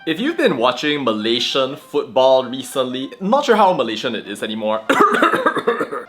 If you've been watching Malaysian football recently, not sure how Malaysian it is anymore,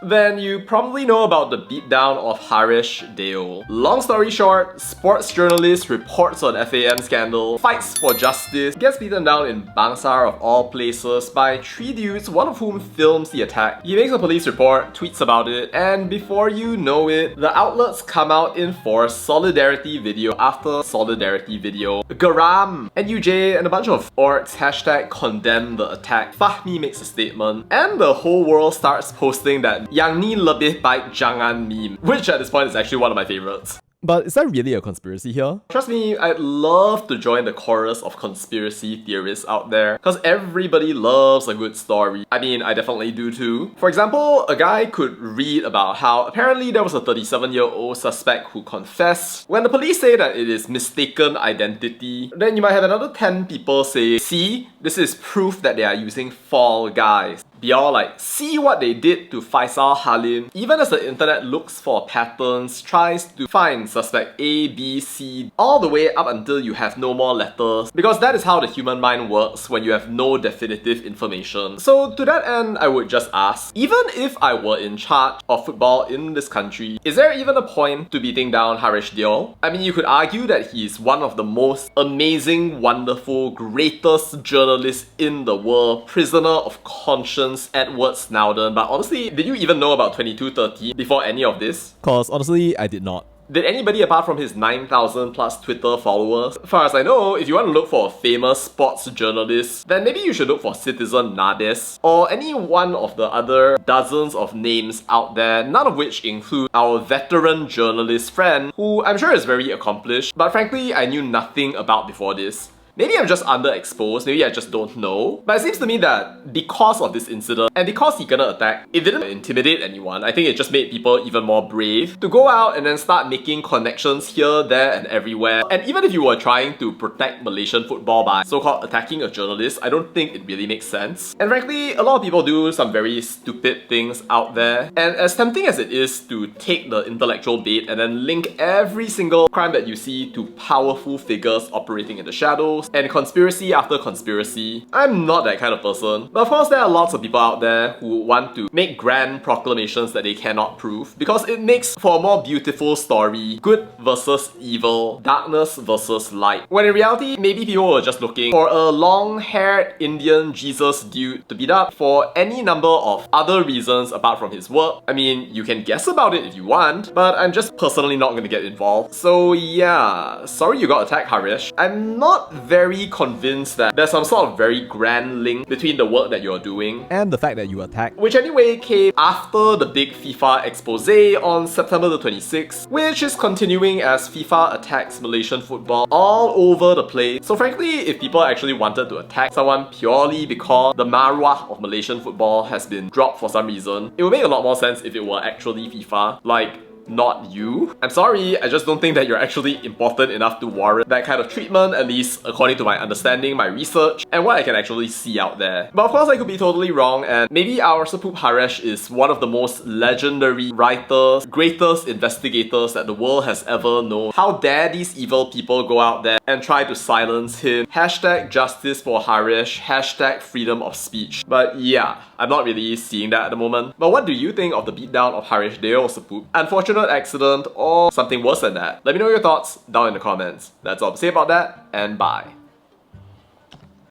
then you probably know about the beatdown of Haresh Deol. Long story short, sports journalist reports on FAM scandal, fights for justice, gets beaten down in Bangsar of all places by 3 dudes, one of whom films the attack. He makes a police report, tweets about it, and before you know it, the outlets come out in force, solidarity video after solidarity video. Garam, NUJ, and a bunch of orcs hashtag condemn the attack. Fahmi makes a statement, and the whole world starts posting that yang ni lebih baik jangan meme, which at this point is actually one of my favorites. But is that really a conspiracy here? Trust me, I'd love to join the chorus of conspiracy theorists out there, because everybody loves a good story. I mean, I definitely do too. For example, a guy could read about how apparently there was a 37-year-old suspect who confessed. When the police say that it is mistaken identity, then you might have another 10 people say, see, this is proof that they are using Fall Guys. Be all like, see what they did to Faisal Halim. Even as the internet looks for patterns, tries to find suspect A, B, C, all the way up until you have no more letters. Because that is how the human mind works when you have no definitive information. So to that end, I would just ask, even if I were in charge of football in this country, is there even a point to beating down Haresh Deol? I mean, you could argue that he's one of the most amazing, wonderful, greatest journalists in the world, prisoner of conscience, Edward Snowden, but honestly, did you even know about 2230 before any of this? Cause honestly, I did not. Did anybody apart from his 9,000 plus Twitter followers? As far as I know, if you want to look for a famous sports journalist, then maybe you should look for Citizen Nades or any one of the other dozens of names out there, none of which include our veteran journalist friend, who I'm sure is very accomplished, but frankly, I knew nothing about before this. Maybe I'm just underexposed, maybe I just don't know. But it seems to me that because of this incident, and because he gonna attack, it didn't intimidate anyone. I think it just made people even more brave to go out and then start making connections here, there, and everywhere. And even if you were trying to protect Malaysian football by so-called attacking a journalist, I don't think it really makes sense. And frankly, a lot of people do some very stupid things out there. And as tempting as it is to take the intellectual bait and then link every single crime that you see to powerful figures operating in the shadows, and conspiracy after conspiracy, I'm not that kind of person. But of course, there are lots of people out there who want to make grand proclamations that they cannot prove, because it makes for a more beautiful story, good versus evil, darkness versus light. When in reality, maybe people were just looking for a long-haired Indian Jesus dude to beat up for any number of other reasons apart from his work. I mean, you can guess about it if you want, but I'm just personally not gonna get involved. So yeah, sorry you got attacked, Haresh. I'm not very convinced that there's some sort of very grand link between the work that you're doing And the fact that you attacked. which anyway came after the big FIFA expose on September the 26th, which is continuing as FIFA attacks Malaysian football all over the place. So frankly, if people actually wanted to attack someone purely because the marwah of Malaysian football has been dropped for some reason, it would make a lot more sense if it were actually FIFA. Like, not you. I'm sorry, I just don't think that you're actually important enough to warrant that kind of treatment, at least according to my understanding, my research, and what I can actually see out there. But of course, I could be totally wrong, and maybe our Sapup Haresh is one of the most legendary writers, greatest investigators that the world has ever known. How dare these evil people go out there and try to silence him? Hashtag justice for Haresh, hashtag freedom of speech. But yeah, I'm not really seeing that at the moment. But what do you think of the beatdown of Haresh Deol, Sapup? Unfortunate accident or something worse than that? Let me know your thoughts down in the comments. That's all to say about that, and bye.